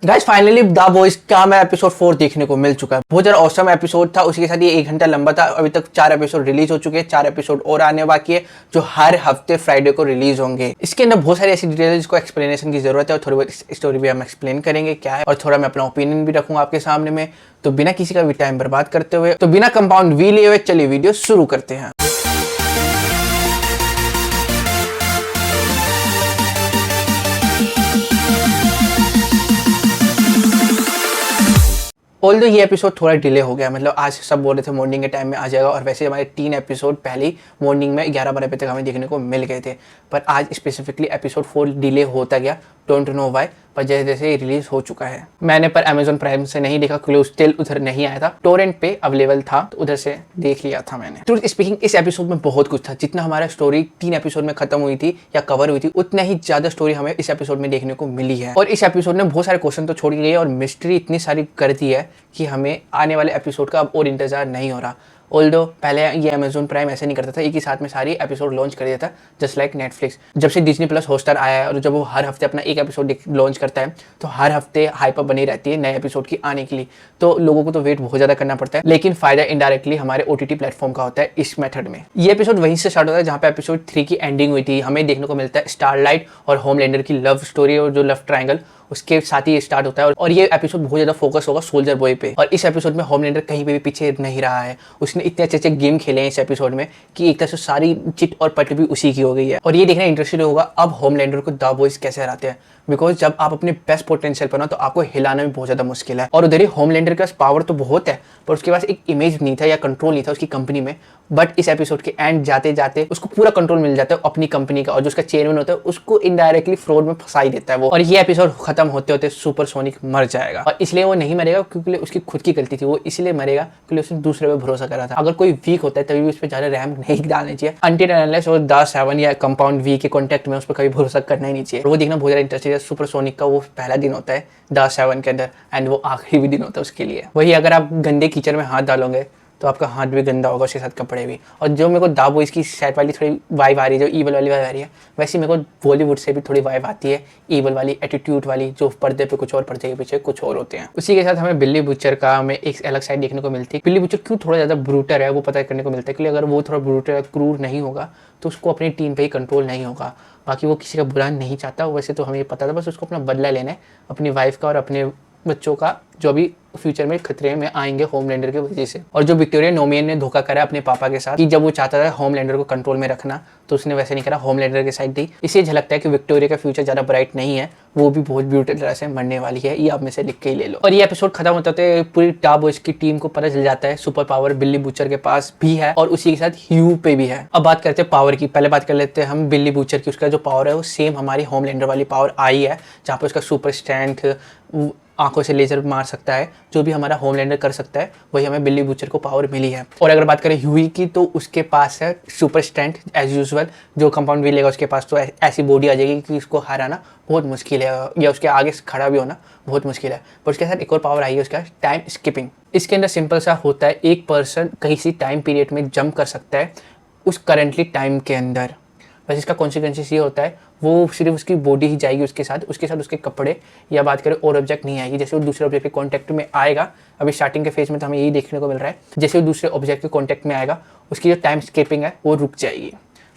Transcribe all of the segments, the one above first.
Guys finally the boys का हमें episode 4 देखने को मिल चुका है। बहुत ज़्यादा ऑसम एपिसोड था, उसी के साथ ये 1 घंटा लंबा था। अभी तक 4 एपिसोड रिलीज हो चुके हैं, 4 एपिसोड और आने बाकी है जो हर हफ्ते फ्राइडे को रिलीज होंगे। इसके अंदर बहुत सारी ऐसी डिटेल्स को एक्सप्लेनेशन की जरूरत है और थोड़ी बहुत स्टोरी भी हम एक्सप्लेन करेंगे क्या है, और थोड़ा मैं अपना ओपिनियन भी रखूंगा आपके सामने में। तो बिना किसी का भी टाइम बर्बाद करते हुए, तो बिना कंपाउंड वी लिए हुए चलिए वीडियो शुरू करते हैं। ऑल्दो ये एपिसोड थोड़ा डिले हो गया, मतलब आज सब बोल रहे थे मॉर्निंग के टाइम में आ जाएगा, और वैसे हमारे 3 एपिसोड पहले मॉर्निंग में 11-12 बजे तक हमें देखने को मिल गए थे। पर आज स्पेसिफिकली एपिसोड 4 डिले होता गया, डोंट नो वाई, पर जैसे जैसे ये रिलीज हो चुका है। मैंने पर अमेजोन प्राइम से नहीं देखा क्योंकि स्टिल उधर नहीं आया था, टोरेंट पे अवेलेबल था तो उधर से देख लिया था मैंने। ट्रूथ स्पीकिंग इस एपिसोड में बहुत कुछ था। जितना हमारा स्टोरी 3 एपिसोड में खत्म हुई थी या कवर हुई थी, उतना ही ज्यादा स्टोरी हमें इस एपिसोड में देखने को मिली है। और इस एपिसोड में बहुत सारे क्वेश्चन तो छोड़ी गई है और मिस्ट्री इतनी सारी कर दी है कि हमें आने वाले एपिसोड का अब और इंतजार नहीं हो रहा। ऑल्दो पहले ये अमेजोन प्राइम ऐसे नहीं करता था, एक ही साथ में सारी एपिसोड लॉन्च कर देता था, जस्ट लाइक नेटफ्लिक्स। जब से डिज्नी प्लस हॉटस्टार आया है और जब वो हर हफ्ते अपना एक एपिसोड लॉन्च करता है, तो हर हफ्ते हाइप बनी रहती है नए एपिसोड की आने के लिए। तो लोगों को तो वेट बहुत ज़्यादा करना पड़ता है, लेकिन फायदा इनडायरेक्टली हमारे OTT प्लेटफॉर्म का होता है इस मेथड में। ये एपिसोड वहीं से स्टार्ट होता है जहाँ पे एपिसोड 3 की एंडिंग हुई थी। हमें देखने को मिलता है स्टारलाइट और होमलैंडर की लव स्टोरी और जो लव ट्रायंगल उसके साथ ही स्टार्ट होता है। और ये एपिसोड बहुत ज़्यादा फोकस होगा सोल्जर बॉय पे। और इस एपिसोड में होमलैंडर कहीं पे भी पीछे नहीं रहा है। उसने इतने अच्छे अच्छे गेम खेले हैं इस एपिसोड में कि एक तरह से सारी चिट और पट भी उसी की हो गई है। और ये देखना इंटरेस्टिंग होगा अब होमलैंडर को द बॉयज कैसे हराते हैं, बिकॉज जब आप अपने बेस्ट पोटेंशियल पर ना तो आपको हिलाना भी बहुत ज़्यादा मुश्किल है। और उधर ही होमलैंडर के पास पावर तो बहुत है, पर उसके पास एक इमेज नहीं था या कंट्रोल नहीं था उसकी कंपनी में। बट इस एपिसोड के एंड जाते जाते उसको पूरा कंट्रोल मिल जाता है अपनी कंपनी का, और जो उसका चेयरमैन होता है उसको इनडायरेक्टली फ्रॉड में फंसा ही देता है वो। और ये एपिसोड खत्म होते होते सुपरसोनिक मर जाएगा, और इसलिए वो नहीं मरेगा क्योंकि उसकी खुद की गलती थी। वो इसलिए मरेगा क्योंकि उसने दूसरे पे भरोसा करा था। अगर कोई वीक होता है तभी भी उस पर ज्यादा रैम नहीं डालना चाहिए, अनटिल अनलेस वो द 7 या कंपाउंड वी के कॉन्टेक्ट में उस पर कभी भरोसा करना ही नहीं चाहिए। वो देखना बहुत ज्यादा इंटरेस्टिंग है। सुपरसोनिक का वो पहला दिन होता है द 7 के अंदर, एंड वो आखिरी भी दिन होता है उसके लिए। वही अगर आप गंदे कीचड़ में हाथ डालोगे तो आपका हाथ भी गंदा होगा, उसके साथ कपड़े भी। और जो मेरे को द बॉयज की सेट वाली थोड़ी वाइब आ रही है, जो ईवल वाली वाइब आ रही है, वैसे मेरे को बॉलीवुड से भी थोड़ी वाइब आती है, ईवल वाली एटीट्यूड वाली, जो पर्दे पे कुछ और पर्दे के पीछे कुछ और होते हैं। उसी के साथ हमें बिल्ली बुचर का हमें एक अलग साइड देखने को मिलती है। बिल्ली बुचर क्यों थोड़ा ज़्यादा ब्रूटर है वो पता करने को मिलता है, क्योंकि अगर वो थोड़ा ब्रूटर क्रूर नहीं होगा तो उसको अपनी टीम पे ही कंट्रोल नहीं होगा। बाकी वो किसी का बुरा नहीं चाहता, वैसे तो हमें पता था, बस उसको अपना बदला लेना है अपनी वाइफ का और अपने बच्चों का, जो भी फ्यूचर में खतरे में आएंगे होमलैंडर की वजह से। और जो विक्टोरिया नोमियन ने धोखा करा अपने पापा के साथ कि जब वो चाहता था होमलैंडर को कंट्रोल में रखना, तो उसने वैसे नहीं करा, होमलैंडर के साइड दी। इससे झलकता है कि विक्टोरिया का फ्यूचर ज़्यादा ब्राइट नहीं है, वो भी बहुत ब्यूटीफुल तरह से मरने वाली है। ये आप में से लिख के ही ले लो। और ये एपिसोड खत्म होते होते पूरी द बॉयज की टीम को पता चल जाता है सुपर पावर बिल्ली बुचर के पास भी है और उसी के साथ ह्यू पे भी है। अब बात करते हैं पावर की। पहले बात कर लेते हैं हम बिल्ली बुचर की। उसका जो पावर है वो सेम हमारी होमलैंडर वाली पावर आई है, जहाँ पे उसका सुपर स्ट्रेंथ, आंखों से लेजर मार सकता है, जो भी हमारा होमलैंडर कर सकता है वही हमें बिल्ली बुचर को पावर मिली है। और अगर बात करें ह्यूई की, तो उसके पास है सुपर स्ट्रेंथ एज यूजुअल। जो कंपाउंड भी लेगा उसके पास तो ऐसी बॉडी आ जाएगी कि उसको हराना बहुत मुश्किल है, या उसके आगे खड़ा भी होना बहुत मुश्किल है। पर उसके साथ एक और पावर आई है, उसका टाइम स्किपिंग। इसके अंदर सिंपल सा होता है, एक पर्सन कहीं सी टाइम पीरियड में जंप कर सकता है उस करेंटली टाइम के अंदर। बस इसका कॉन्सिक्वेंसेस ये होता है, वो सिर्फ उसकी बॉडी ही जाएगी उसके साथ उसके कपड़े या बात करें और ऑब्जेक्ट नहीं आएगी। जैसे वो दूसरे ऑब्जेक्ट के कॉन्टैक्ट में आएगा, अभी स्टार्टिंग के फेज में तो हमें यही देखने को मिल रहा है, जैसे वो दूसरे ऑब्जेक्ट के कॉन्टैक्ट में आएगा उसकी जो टाइम स्किपिंग है वो रुक जाएगी।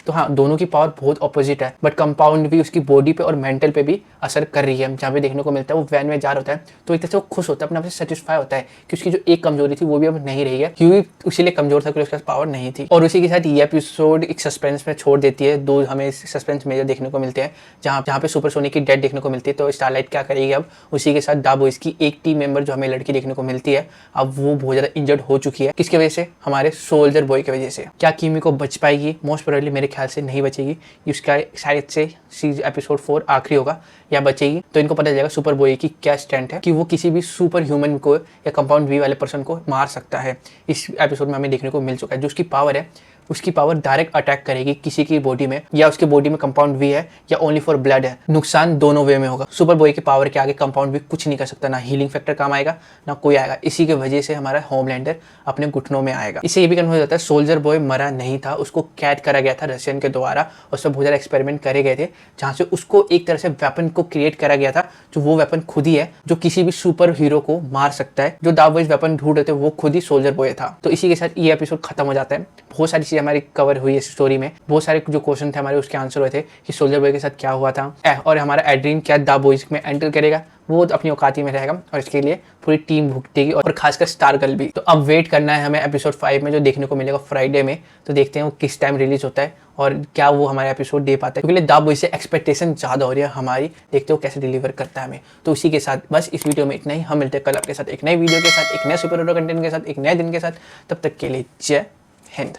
तो हाँ, दोनों की पावर बहुत ऑपोजिट है, बट कंपाउंड भी उसकी बॉडी पे और मेंटल पे भी असर कर रही है। जहाँ पे देखने को मिलता है वो वैन में जा रहा होता है तो एक तरह से वो खुश होता है, अपने आप से सेटिस्फाई होता है कि उसकी जो एक कमजोरी थी वो भी अब नहीं रही है, क्योंकि उसीलिए कमजोर था क्योंकि उसके पास पावर नहीं थी। और उसी के साथ ये एपिसोड एक सस्पेंस में छोड़ देती है। 2 हमें सस्पेंस मेजर देखने को मिलते हैं, जहाँ पे सुपरसोनिक की डेथ देखने को मिलती है। तो स्टारलाइट क्या करेगी अब, उसी के साथ द बॉयज की एक टीम मेंबर जो हमें लड़की देखने को मिलती है, अब वो बहुत ज़्यादा इंजर्ड हो चुकी है। किसकी वजह से, हमारे सोल्जर बॉय की वजह से। क्या कीमी को बच पाएगी? मोस्ट प्रोबेबली मेरे ख्याल से नहीं बचेगी। उसका शायद से एपिसोड 4 आखिरी होगा या बचेगी, तो इनको पता चलेगा सुपर बॉय की क्या स्ट्रेंथ है कि वो किसी भी सुपर ह्यूमन को या कंपाउंड वी वाले पर्सन को मार सकता है। इस एपिसोड में हमें देखने को मिल चुका है। जो उसकी पावर है उसकी पावर डायरेक्ट अटैक करेगी किसी की बॉडी में, या उसके बॉडी में कंपाउंड वी है या ओनली फॉर ब्लड है। नुकसान दोनों वे में होगा। सुपर बॉय की पावर के आगे कंपाउंड वी कुछ नहीं कर सकता, ना हीलिंग फैक्टर काम आएगा ना कोई आएगा। इसी की वजह से हमारा होमलैंडर अपने घुटनों में आएगा। इससे ये भी कन्फर्म हो जाता है सोल्जर बॉय मरा नहीं था, उसको कैद करा गया था रशियन के द्वारा, और सब बहुत ज़्यादा एक्सपेरिमेंट करे गए थे जहाँ से उसको एक तरह से वेपन को क्रिएट करा गया था, जो वो वेपन खुद ही है जो किसी भी सुपर हीरो को मार सकता है। जो डार्क वॉइस वेपन ढूंढ रहे थे वो खुद ही सोल्जर बॉय था। तो इसी के साथ ये एपिसोड खत्म हो जाता है। बहुत सारी चीज़ें हमारी कवर हुई है स्टोरी में, बहुत सारे जो क्वेश्चन थे हमारे उसके आंसर हुए थे कि सोल्जर बॉय के साथ क्या हुआ था, और हमारा एड्रीन क्या द बॉयज में एंटर करेगा, वो अपनी औकाती में रहेगा और इसके लिए पूरी टीम भुगतेगी, और खासकर स्टार गर्ल भी। तो अब वेट करना है हमें एपिसोड 5 में जो देखने को मिलेगा फ्राइडे में। तो देखते हैं वो किस टाइम रिलीज होता है और क्या वो हमारे एपिसोड दे पाता है, क्योंकि द बॉयज से एक्सपेक्टेशन ज़्यादा हो रही है हमारी। देखते हो कैसे डिलीवर करता है हमें। तो उसी के साथ बस इस वीडियो में इतना ही। हम मिलते हैं कल आपके साथ एक नए वीडियो के साथ, एक नए सुपर हीरो कंटेंट के साथ, एक नए दिन के साथ। तब तक के लिए जय हिंद।